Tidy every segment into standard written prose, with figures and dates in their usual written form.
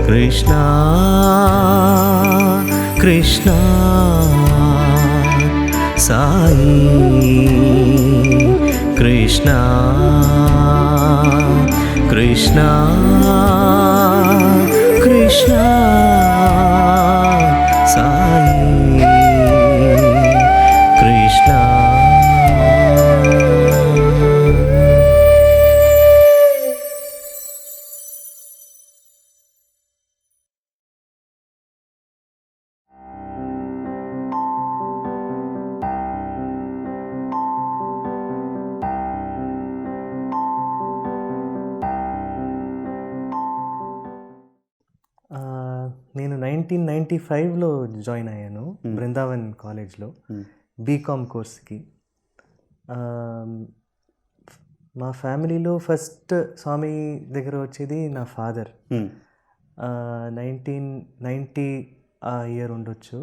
కృష్ణ కృష్ణ సాయి కృష్ణ కృష్ణ కృష్ణ సాయి కృష్ణ. నేను 1995లో జాయిన్ అయ్యాను బృందావన్ కాలేజ్లో బీకామ్ కోర్స్కి. మా ఫ్యామిలీలో ఫస్ట్ స్వామి దగ్గర వచ్చేది నా ఫాదర్. 1990 ఆ ఇయర్ ఉండొచ్చు.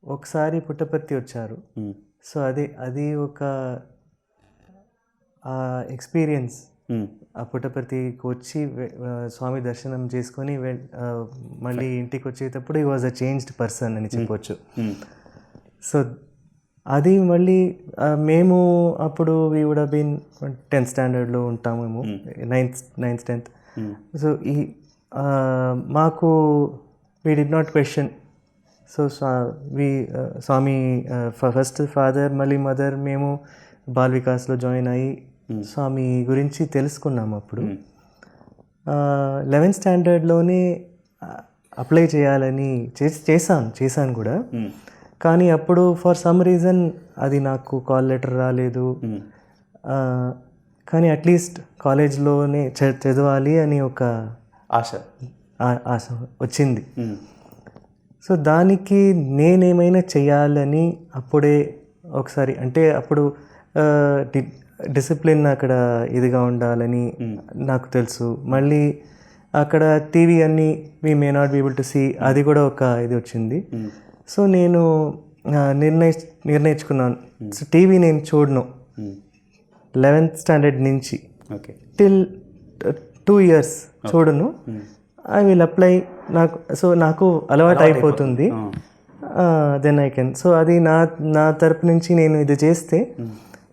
ఒకసారి పుట్టపర్తి వచ్చారు. సో అది ఒక ఎక్స్పీరియన్స్. ఆ పుట్టపర్తికి వచ్చి స్వామి దర్శనం చేసుకొని మళ్ళీ ఇంటికి వచ్చేటప్పుడు ఈ వాజ్ అ చేంజ్డ్ పర్సన్ అని చెప్పొచ్చు. సో అది మళ్ళీ మేము అప్పుడు we would have been 10th స్టాండర్డ్లో ఉంటాము మేము, 9th 10th. సో ఈ మాకు we did not question. So Swami first father మళ్ళీ మదర్ మేము బాల్ వికాస్లో జాయిన్ అయ్యి స్వామి గురించి తెలుసుకున్నాము. అప్పుడు 11th స్టాండర్డ్లోనే అప్లై చేయాలని చేశాను కూడా. కానీ అప్పుడు ఫర్ సమ్ రీజన్ అది నాకు కాల్ లెటర్ రాలేదు. కానీ అట్లీస్ట్ కాలేజ్లోనే చదవాలి అని ఒక ఆశ వచ్చింది. సో దానికి నేనేమైనా చేయాలని అప్పుడే ఒకసారి, అంటే అప్పుడు డిసిప్లిన్ అక్కడ ఇదిగా ఉండాలని నాకు తెలుసు. మళ్ళీ అక్కడ టీవీ అన్నీ we may not be able to see, అది కూడా ఒక ఇది వచ్చింది. సో నేను నిర్ణయించుకున్నాను, సో టీవీ నేను చూడను 11th స్టాండర్డ్ నుంచి టిల్ 2 years చూడను. I will apply. నాకు అలవాటు అయిపోతుంది, దెన్ ఐ కెన్. సో అది నా తరపు నుంచి నేను ఇది చేస్తే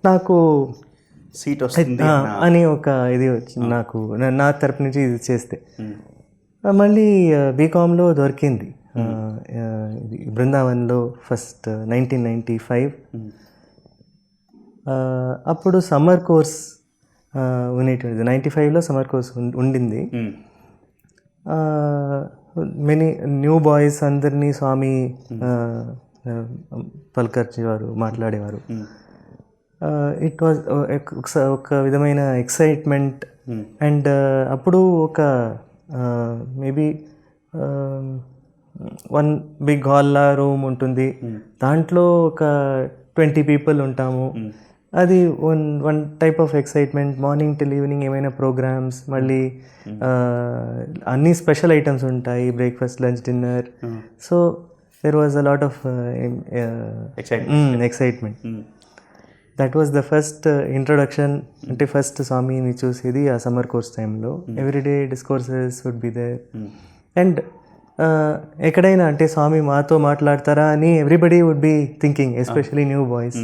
నాకు సీట్ వస్తుంది అని ఒక ఇది వచ్చింది నాకు, నా తరపు నుంచి ఇది చేస్తే. మళ్ళీ బీకామ్లో దొరికింది బృందావన్లో ఫస్ట్ 1995. అప్పుడు సమ్మర్ కోర్స్ ఉండేటువంటిది. 95లో సమ్మర్ కోర్స్ ఉండింది. మెనీ న్యూ బాయ్స్ అందరినీ స్వామి పలకర్చేవారు, మాట్లాడేవారు. ఇట్ వాజ్ ఒక విధమైన ఎక్సైట్మెంట్. అండ్ అప్పుడు ఒక మేబీ 1 బిగ్ హాల్లా రూమ్ ఉంటుంది, దాంట్లో ఒక 20 people ఉంటాము. అది one type of excitement. Morning till evening ఏమైనా ప్రోగ్రామ్స్, మళ్ళీ అన్ని స్పెషల్ ఐటమ్స్ ఉంటాయి, breakfast lunch dinner. So there was a lot of excitement. That was the first introduction. అంటే ఫస్ట్ స్వామిని చూసేది ఆ సమ్మర్ కోర్స్ టైంలో. Everyday discourses would be there. And ఎక్కడైనా అంటే స్వామి మాతో మాట్లాడతారా అని everybody would be thinking, especially new boys.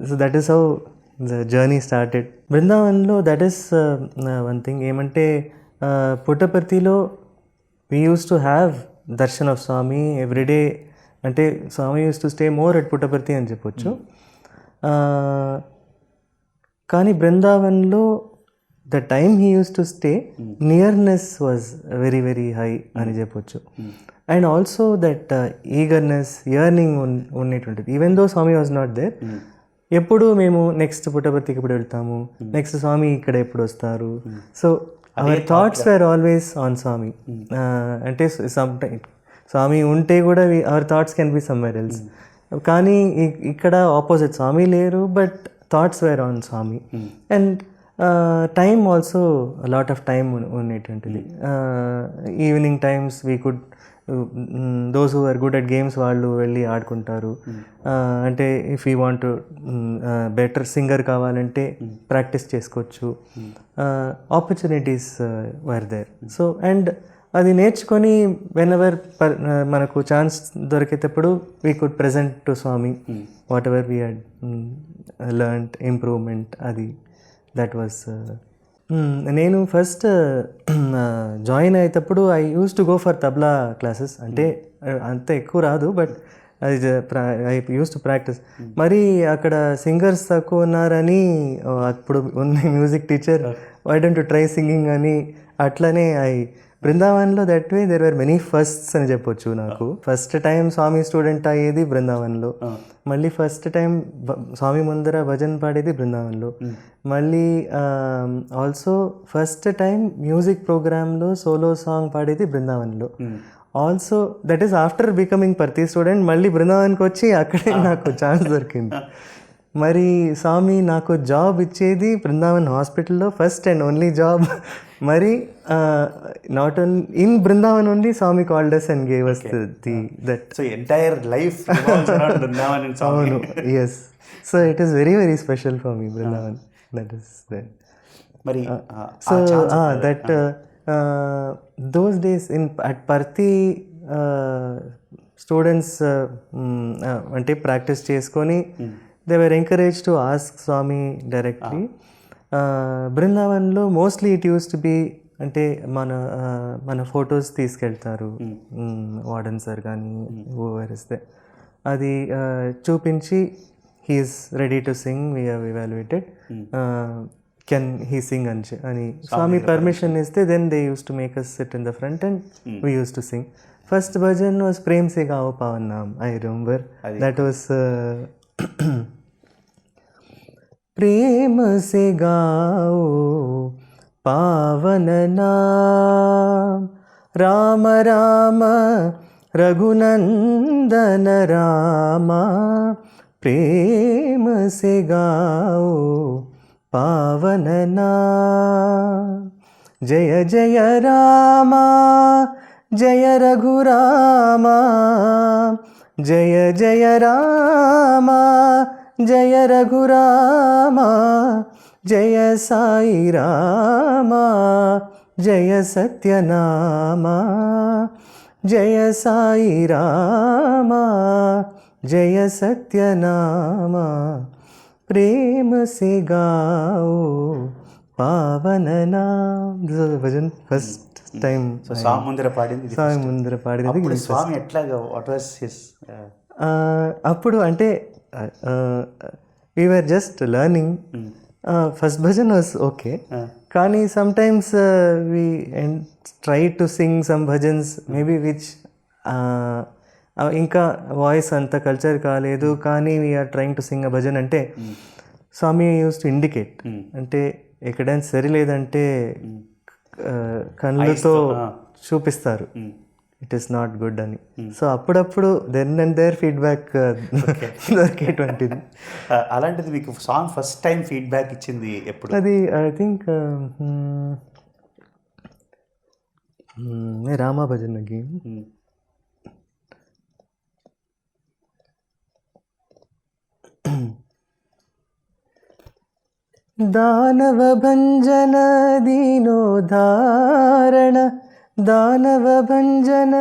So that is how the journey started. బృందావన్లో దట్ ఈస్ వన్ థింగ్. ఏమంటే పుట్టపర్తిలో we use to have darshan of Swami everyday. అంటే Swami use to stay more at Puttaparthi అని చెప్పొచ్చు. కానీ బృందావన్లో the time he use to stay nearness was very very high అని చెప్పొచ్చు. And also that eagerness yearning ఉండేటువంటిది. Even though Swami was not there, ఎప్పుడు మేము నెక్స్ట్ పుట్టపర్తికి ఎప్పుడు వెళ్తాము, నెక్స్ట్ స్వామి ఇక్కడ ఎప్పుడు వస్తారు. So our thoughts were always on Swami. అంటే సమ్ టైమ్ స్వామి ఉంటే కూడా our thoughts can be somewhere else. కానీ ఇక్కడ ఆపోజిట్, స్వామి లేరు but thoughts were on Swami. And time also lot of time ఉండేటువంటిది. Evening times we could, those who are good at games వాళ్ళు వెళ్ళి ఆడుకుంటారు. అంటే if you want better singer కావాలంటే practice చేసుకోవచ్చు. Opportunities were there. So and అది నేర్చుకొని when ever మనకు ఛాన్స్ దొరికేటప్పుడు we could present to Swami whatever we had learned, improvement. అది దట్ వాస్. నేను ఫస్ట్ జాయిన్ అయ్యేటప్పుడు I use to go for tabla classes. అంటే అంత ఎక్కువ రాదు బట్ అది ఐ యూస్ టు ప్రాక్టీస్. మరి అక్కడ సింగర్స్ తక్కువ ఉన్నారని అప్పుడు ఉన్న music teacher why don't you try singing అని, అట్లనే బృందావన్లో that way there were many firsts అని చెప్పొచ్చు. నాకు ఫస్ట్ టైం స్వామి స్టూడెంట్ అయ్యేది బృందావన్లో, మళ్ళీ ఫస్ట్ టైం స్వామి ముందర భజన్ పాడేది బృందావన్లో, మళ్ళీ ఆల్సో ఫస్ట్ టైం మ్యూజిక్ ప్రోగ్రాంలో సోలో సాంగ్ పాడేది బృందావన్లో. Also that is after becoming Parthi student. మళ్ళీ బృందావన్కి వచ్చి అక్కడే నాకు ఛాన్స్ దొరికింది. మరి స్వామి నాకు జాబ్ ఇచ్చేది బృందావన్ హాస్పిటల్లో, ఫస్ట్ అండ్ ఓన్లీ జాబ్. మరి not only in Brindavan only Swami called us and gave us that. So entire life revolves around Vrindavan and Swami. Yes. So it is very very special for me, Vrindavan. That is that. Mari So that those days at Parthi students అంటే practice చేసుకొని they were encouraged to ask Swami directly. బృందావన్లో mostly it use to be, అంటే మన photos తీసుకెళ్తారు warden sir కానీ over ఇస్తే, అది చూపించి he is ready to sing, we have evaluated, can he sing అని స్వామి పర్మిషన్ ఇస్తే then they use to make us sit in the front and we use to sing. First bhajan was Prem Se Gao Pavan Naam. I remember that was Prem Se Gao पावन नाम, राम राम रघुनंदन रामा. प्रेम से गाओ पावन नाम, जय जय रामा जय रघुरामा, जय जय रामा जय रघुरामा, जय साई रामा जय सत्यनामा, जय साई रामा जय सत्यनामा. प्रेम से गाओ पावन नाम. This was the bhajan first time. So స్వామి ముందర పాడింది, స్వామి ముందర పాడింది. అప్పుడు స్వామి ఎట్లాగా, వాట్ వాస్ హిస్? అప్పుడు అంటే we were just learning. First bhajan was okay, కానీ sometimes we try to sing some bhajans maybe which ఇంకా వాయిస్ అంత కల్చర్ కాలేదు, కానీ వీఆర్ ట్రైంగ్ టు సింగ్ అ భజన్ అంటే స్వామి యూస్ టు ఇండికేట్, అంటే ఎక్కడైనా సరిలేదంటే కళ్ళతో చూపిస్తారు ఇట్ ఈస్ నాట్ గుడ్ అని. సో అప్పుడప్పుడు దెన్ అండ్ దేర్ ఫీడ్బ్యాక్ దొరికేటువంటిది. అలాంటిది మీకు సాంగ్ ఫస్ట్ టైం ఫీడ్బ్యాక్ ఇచ్చింది ఎప్పుడు? అది ఐ థింక్ రామా భజనకి. దానవ భంజన దీనోధారణ, దానవ భంజన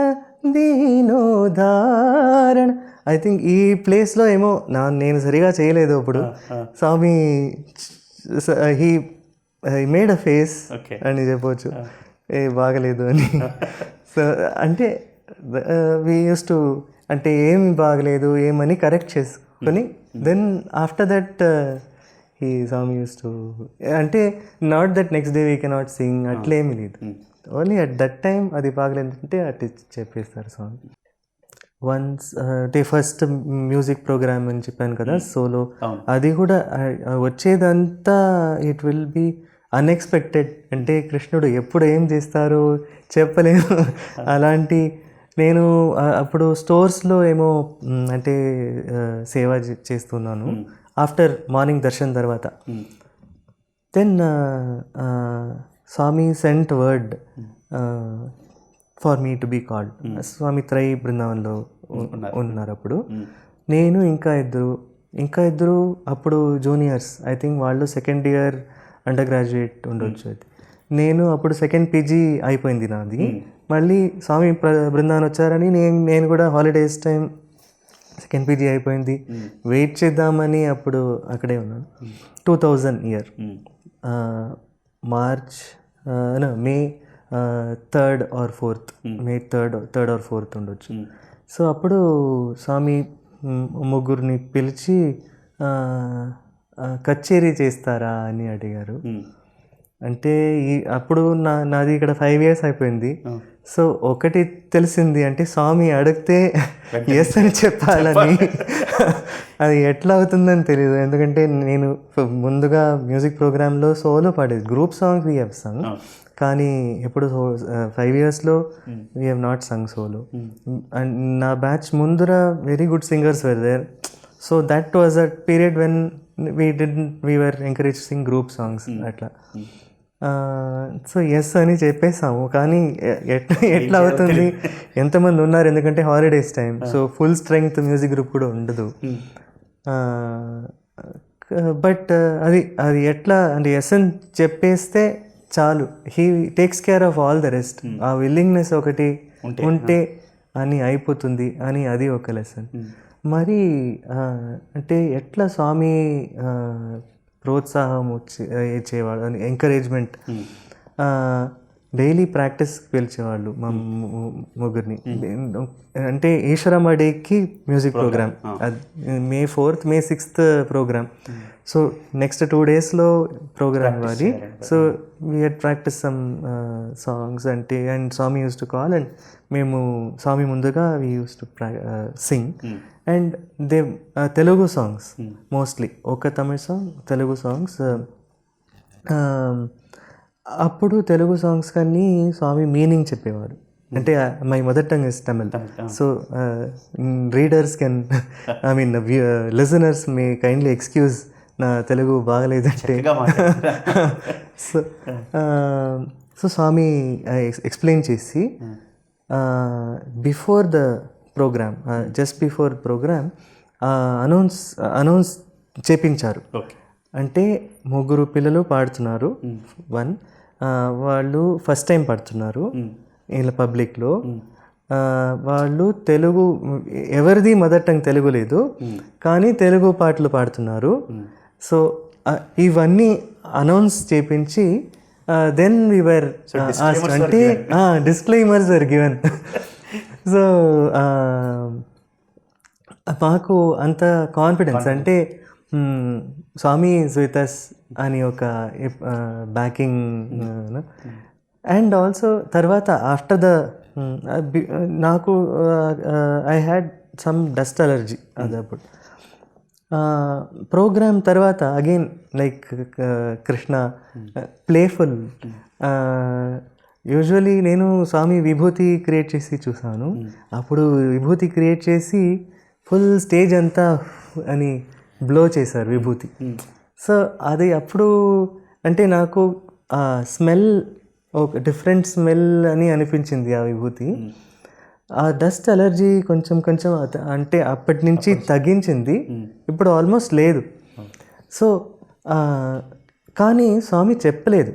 దీనోధారణ. ఐ థింక్ ఈ ప్లేస్లో ఏమో నేను సరిగా చేయలేదు. అప్పుడు స్వామి హీ మేడ్ అ ఫేస్ అని చెప్పవచ్చు. ఏ బాగలేదు అని. సో అంటే వీ యూస్ టు అంటే ఏం బాగలేదు ఏమని కరెక్ట్ చేసుకొని దెన్ ఆఫ్టర్ దట్ ఈ సాంగ్ యూస్ టు అంటే not that next day we cannot sing అట్లేమీ లేదు. ఓన్లీ అట్ దట్ టైం అది బాగలేదంటే అటు చెప్పేస్తారు సాంగ్. వన్స్ అంటే ఫస్ట్ మ్యూజిక్ ప్రోగ్రామ్ అని చెప్పాను కదా సోలో, అది కూడా వచ్చేదంతా ఇట్ విల్ బి అన్ఎక్స్పెక్టెడ్. అంటే కృష్ణుడు ఎప్పుడు ఏం చేస్తారో చెప్పలేము. అలాంటి నేను అప్పుడు స్టోర్స్లో ఏమో అంటే సేవ చేస్తున్నాను ఆఫ్టర్ మార్నింగ్ దర్శన్ తర్వాత. Then Swami sent word for me to be called. Swami Trayee బృందావన్లో ఉన్నారు అప్పుడు. నేను ఇంకా ఇద్దరు అప్పుడు జూనియర్స్, ఐ థింక్ వాళ్ళు సెకండ్ ఇయర్ అండర్ గ్రాడ్యుయేట్ ఉండొచ్చు. అది నేను అప్పుడు సెకండ్ పీజీ అయిపోయింది నాది. మళ్ళీ స్వామి బృందావన్ వచ్చారని నేను కూడా హాలిడేస్ టైం సెకండ్ పీజీ అయిపోయింది, వెయిట్ చేద్దామని అప్పుడు అక్కడే ఉన్నాను. 2000 year March May 3rd or 4th, May 3rd or 4th ఉండొచ్చు. సో అప్పుడు స్వామి ముగ్గురిని పిలిచి కచేరీ చేస్తారా అని అడిగారు. అంటే అప్పుడు నాది ఇక్కడ 5 years అయిపోయింది. సో ఒకటి తెలిసింది, అంటే స్వామి అడిగితే ఎస్ అని చెప్పాలని. అది ఎట్లా అవుతుందని తెలియదు, ఎందుకంటే నేను ముందుగా మ్యూజిక్ ప్రోగ్రాంలో సోలో పాడేది, group songs we have sung, కానీ ఎప్పుడు 5 yearsలో we have not sung solo. And నా బ్యాచ్ ముందర very good singers were there. So that was a period when we were encourage sing group songs అట్లా. So yes అని చెప్పేసాము, కానీ ఎట్లా అవుతుంది, ఎంతమంది ఉన్నారు, ఎందుకంటే holidays time, so full strength music group కూడా ఉండదు. బట్ అది ఎట్లా అంటే ఎస్ అని చెప్పేస్తే చాలు, he takes care of all the rest. ఆ విల్లింగ్నెస్ ఒకటి ఉంటే అని అయిపోతుంది అని అది ఒక లెసన్. మరి అంటే ఎట్లా స్వామి ప్రోత్సాహం ఇచ్చేవాడు అని, ఎంకరేజ్మెంట్, డైలీ ప్రాక్టీస్కి పిలిచేవాళ్ళు మా ముగ్గురిని. అంటే ఈశ్వరమ్మ డేకి music programme, May 4th, May 6th programme. So next 2 daysలో ప్రోగ్రామ్ అది. So we had practice some songs అంటే, and Swami use to call, and మేము స్వామి ముందుగా we use to sing. And they Telugu songs mostly, ఒక తమిళ సాంగ్, తెలుగు సాంగ్స్. అప్పుడు Telugu songs కానీ స్వామి meaning చెప్పేవారు. అంటే my mother tongue is Tamil, so readers can, I mean listeners may kindly excuse నా తెలుగు బాగలేదంటే. సో స్వామి ఎక్స్ప్లెయిన్ చేసి before the programme, just before programme announce చేపించారు. అంటే ముగ్గురు పిల్లలు పాడుతున్నారు, వాళ్ళు ఫస్ట్ టైం పాడుతున్నారు ఇలా పబ్లిక్లో. వాళ్ళు తెలుగు, ఎవరిది మదర్ టంగ్ తెలుగు లేదు, కానీ తెలుగు పాటలు పాడుతున్నారు. సో ఇవన్నీ అనౌన్స్ చేపించి దెన్ వీ వర్ అంటే డిస్క్లైమర్స్ ఆర్ గివెన్. సో మాకు అంత కాన్ఫిడెన్స్, అంటే స్వామి ఈజ్ విత్ అస్ అని ఒక బ్యాకింగ్. అండ్ ఆల్సో తర్వాత ఆఫ్టర్ ద నాకు I had some dust allergy అది. అప్పుడు ప్రోగ్రామ్ తర్వాత again like Krishna playful. Usually నేను స్వామి విభూతి క్రియేట్ చేసి చూసాను, అప్పుడు విభూతి క్రియేట్ చేసి ఫుల్ స్టేజ్ అంతా అని బ్లో చేశారు విభూతి. సో అది అప్పుడు అంటే నాకు ఆ స్మెల్ ఒక డిఫరెంట్ స్మెల్ అని అనిపించింది ఆ విభూతి. ఆ డస్ట్ అలర్జీ కొంచెం అంటే అప్పటి నుంచి తగ్గించింది, ఇప్పుడు ఆల్మోస్ట్ లేదు. సో కానీ స్వామి చెప్పలేదు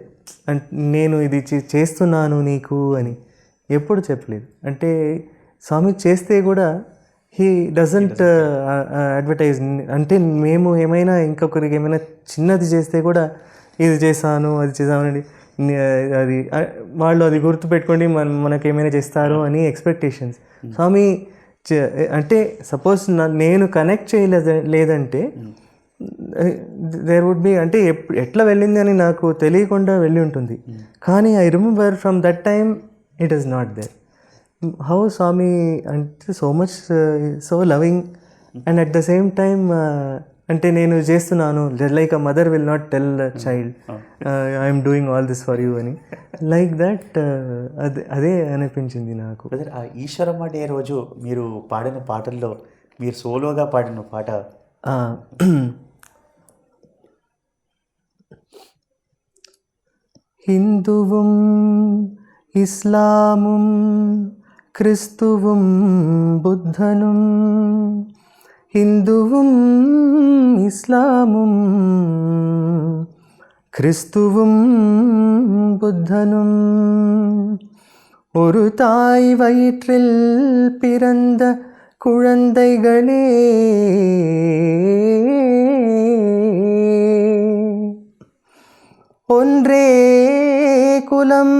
నేను ఇది చేస్తున్నాను నీకు అని, ఎప్పుడు చెప్పలేదు. అంటే స్వామి చేస్తే కూడా హీ డజంట్ అడ్వర్టైజ్. అంటే మేము ఏమైనా ఇంకొకరికి ఏమైనా చిన్నది చేస్తే కూడా ఇది చేశాను అది చేసామని అది వాళ్ళు అది గుర్తుపెట్టుకోండి మనకేమైనా చేస్తారు అని ఎక్స్పెక్టేషన్స్. స్వామి అంటే సపోజ్ నేను కనెక్ట్ లేదంటే దేర్ వుడ్ బి, అంటే ఎట్లా వెళ్ళింది అని నాకు తెలియకుండా వెళ్ళి ఉంటుంది. కానీ I remember from that time it is not there. How Swami అంటే so much so loving and at the same time అంటే నేను చేస్తున్నాను like a mother will not tell the child I'm doing all this for you అని, like that అదే అనిపించింది నాకు. ఆ Eshwaramma day రోజు మీరు పాడిన పాటల్లో మీరు సోలోగా పాడిన పాట ഹിന്ദുവും ഇസ്ലാമും ക്രിസ്തുവും ബുദ്ധനും, ഹിന്ദുവും ഇസ്ലാമും ക്രിസ്തുവും ബുദ്ധനും ഒരു തായ് വயிற்றிൽ പിറந்த കുഴந்தைகளே, ஒன்றே குலம்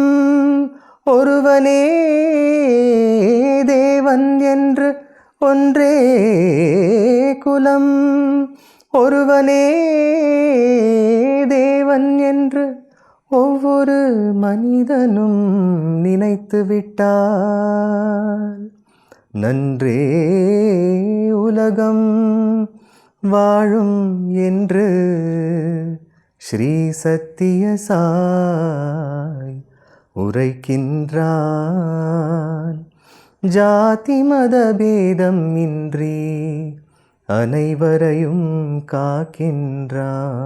ஒருவனே தேவன் என்று, ஒன்றே குலம் ஒருவனே தேவன் என்று ஒவ்வொரு மனிதனும் நினைத்து விட்டால் நன்றே உலகம் வாழும் என்று ஸ்ரீ சத்திய சாய் உரைக்கின்றான். ஜாதி மத பேதம் இன்றி அனைவரையும் காக்கின்றான்.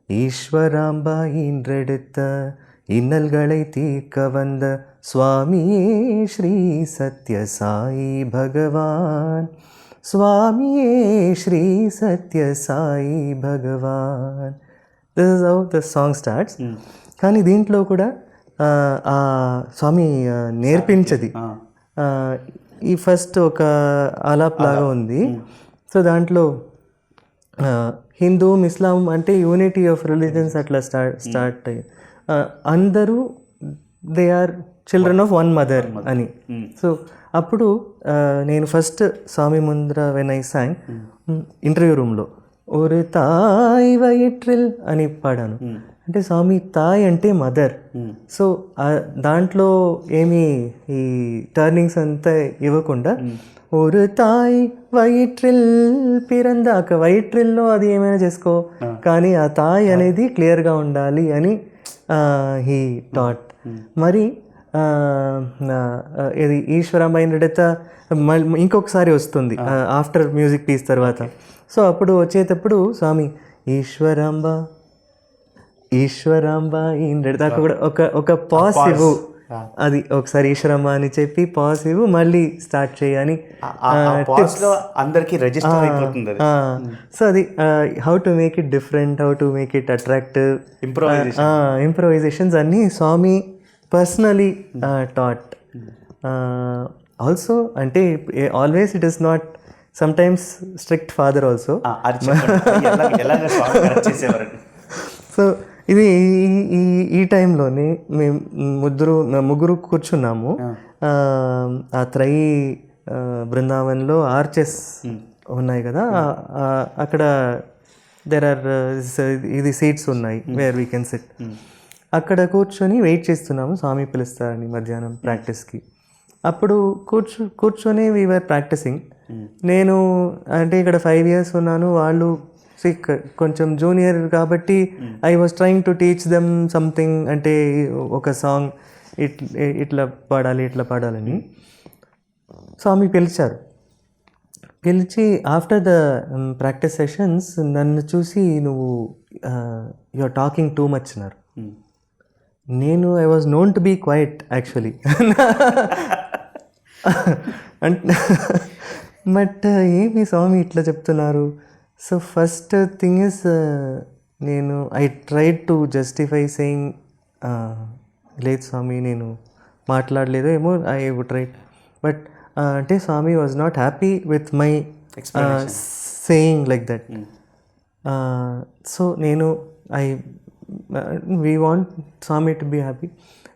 ஈஸ்வராம்பா ஈன்றெடுத்த இன்னல்களை தீர்க்க வந்த சுவாமியே ஸ்ரீ சத்ய சாயி பகவான், స్వామియే Sri Sathya Sai Bhagavan. This is how the song starts. కానీ దీంట్లో కూడా ఆ స్వామి నేర్పించది ఈ ఫస్ట్ ఒక ఆలాప్ లాగా ఉంది. సో దాంట్లో హిందూ ఇస్లాం అంటే యూనిటీ ఆఫ్ రిలీజన్స్ అట్లా స్టార్ట్ అయ్యి అందరూ they are children of one mother అని. సో అప్పుడు నేను ఫస్ట్ స్వామి ముందర వెన్ ఐ సాంగ్ ఇంటర్వ్యూ రూమ్లో ఒరే తాయ్ వయిట్రిల్ అని పాడాను. అంటే స్వామి తాయ్ అంటే మదర్. సో దాంట్లో ఏమి ఈ టర్నింగ్స్ అంతా ఇవ్వకుండా ఒరు తాయ్ వయిట్రిల్ పిరందాక, వయిట్రిల్లో అది ఏమైనా చేసుకో కానీ ఆ తాయ్ అనేది క్లియర్గా ఉండాలి అని హీ టాట్. మరి ఇది ఈశ్వరాంబ ఇంద్రడత ఇంకొకసారి వస్తుంది ఆఫ్టర్ మ్యూజిక్ పీస్ తర్వాత. సో అప్పుడు వచ్చేటప్పుడు స్వామి ఈశ్వరాంబ ఈశ్వరాంబ ఇంద్రడత కూడా ఒక పాస్ ఇవ్వు, అది ఒకసారి ఈశ్వరమ్మ అని చెప్పి పాస్ ఇవ్వు మళ్ళీ స్టార్ట్ చేయని అందరికీ రిజిస్టర్ అయిపోతుంది. సో అది how to make it different, how to make it attractive, improvisations అన్నీ స్వామి పర్సనలీ టాట్. ఆల్సో అంటే always it is not, sometimes strict father also. So ఇది ఈ టైంలోనే మేము ముగ్గురు కూర్చున్నాము. ఆ త్రయీ బృందావన్లో ఆర్చెస్ ఉన్నాయి కదా, అక్కడ దెర్ ఆర్ ఇది సీట్స్ ఉన్నాయి వేర్ వీ కెన్ సిట్. అక్కడ కూర్చొని వెయిట్ చేస్తున్నాము స్వామి పిలుస్తారని మధ్యాహ్నం ప్రాక్టీస్కి. అప్పుడు కూర్చొని వీఆర్ ప్రాక్టీసింగ్. నేను అంటే ఇక్కడ 5 years ఉన్నాను, వాళ్ళు కొంచెం జూనియర్ కాబట్టి I was trying to teach them something, అంటే ఒక సాంగ్ ఇట్లా పాడాలని. స్వామి పిలిచారు. పిలిచి ఆఫ్టర్ ద ప్రాక్టీస్ సెషన్స్ నన్ను చూసి నువ్వు you are talking too much అన్నారు. నేను I was known to be quiet actually, but ఏమి స్వామి ఇట్లా చెప్తున్నారు. సో ఫస్ట్ థింగ్ ఇస్ నేను I tried to justify saying లేదు స్వామి నేను మాట్లాడలేదు ఏమో, ఐ వుడ్ ట్రై. బట్ అంటే Swami was not happy with my saying like that. So నేను I we want Swami to be happy.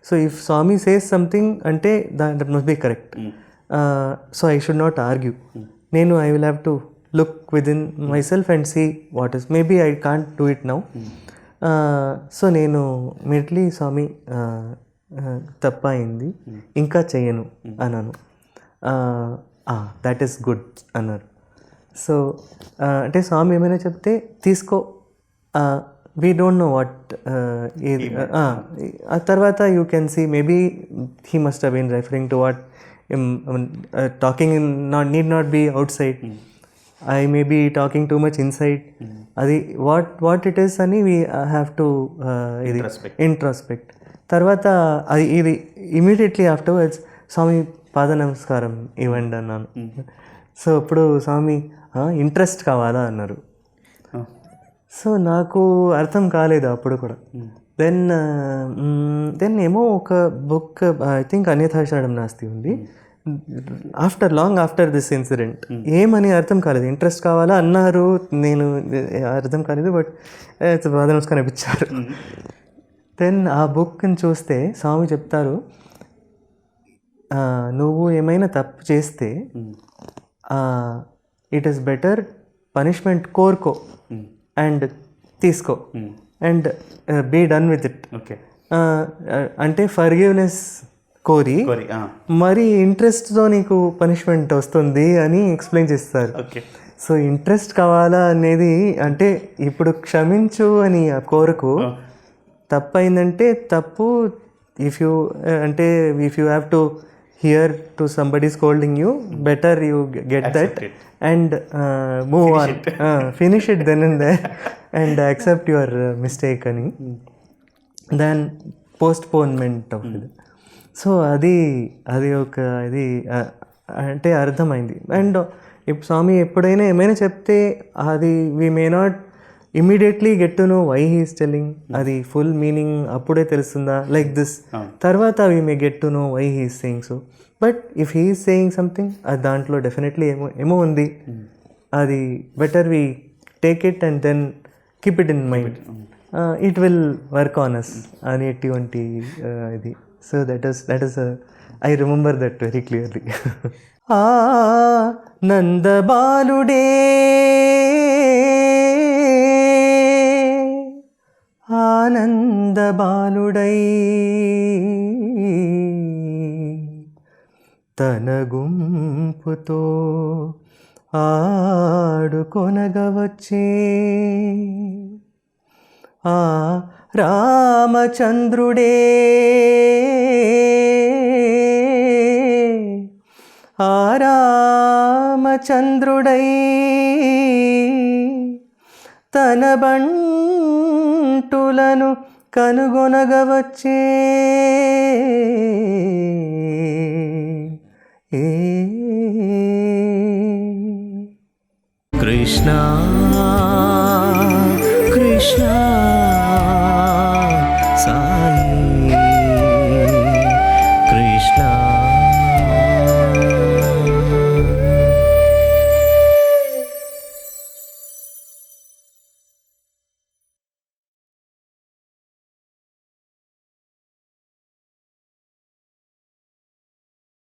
So if Swami says something అంటే that must be correct. So I should not argue. నేను I will have to look within myself and see what is, maybe I can't do it now. So నేను immediately Swami తప్ప అయింది, ఇంకా చెయ్యను అన్నాను. That is good అన్నారు. So అంటే స్వామి ఏమైనా చెప్తే తీసుకో, వీ డోంట్ నో వాట్ ఏది. ఆ తర్వాత you can see maybe he must have been referring to what talking need not be outside. I may be talking too much inside. అది what it is అని we have to ఇది introspect. తర్వాత అది ఇది immediately afterwards స్వామి పాద నమస్కారం ఇవ్వండి అన్నాను. సో ఇప్పుడు స్వామి ఇంట్రెస్ట్ కావాలా అన్నారు. సో నాకు అర్థం కాలేదు అప్పుడు కూడా. దెన్ ఏమో ఒక బుక్ ఐ థింక్ అన్యథాషాఢం నాస్తి ఉంది. లాంగ్ ఆఫ్టర్ దిస్ ఇన్సిడెంట్ ఏమని అర్థం కాలేదు. ఇంట్రెస్ట్ కావాలా అన్నారు, నేను అర్థం కాలేదు, బట్ పాద నమస్కారం ఇప్పించారు. దెన్ ఆ బుక్ని చూస్తే స్వామి చెప్తారు, నువ్వు ఏమైనా తప్పు చేస్తే ఇట్ ఈస్ బెటర్ పనిష్మెంట్ కోరుకో అండ్ తీసుకో and be done with it. అంటే ఫర్గివ్నెస్ కోరి మరి ఇంట్రెస్ట్తో నీకు పనిష్మెంట్ వస్తుంది అని ఎక్స్ప్లెయిన్ చేస్తారు. సో ఇంట్రెస్ట్ కావాలా అనేది అంటే ఇప్పుడు క్షమించు అని కోరకు, తప్పు అయిందంటే తప్పు. ఇఫ్ యూ అంటే if you have to hear to somebody scolding you, better you get that and move on, finish it then and there and accept your mistake అని. దెన్ పోస్ట్పోన్మెంట్ ఆఫ్ ఇది. సో అది ఒక ఇది అంటే అర్థమైంది. And ఇప్పుడు స్వామి ఎప్పుడైనా ఏమైనా చెప్తే అది we may not immediately get to know why he is telling, అది ఫుల్ మీనింగ్ అప్పుడే తెలుస్తుందా లైక్ దిస్. తర్వాత we may get to know why he is saying so. But if he is saying something, అది దాంట్లో definitely ఏమో ఉంది, అది better we take it and then keep it in mind, it will work on us అనేటువంటి ఇది. So that is I remember that very clearly. నందబాలుడే ఆనందబాలుడై తన గుంపుతో ఆడుకొనగవచ్చే, ఆ రామచంద్రుడే ఆ రామచంద్రుడై తన బంటులను కనుగొనగవచ్చే. కృష్ణ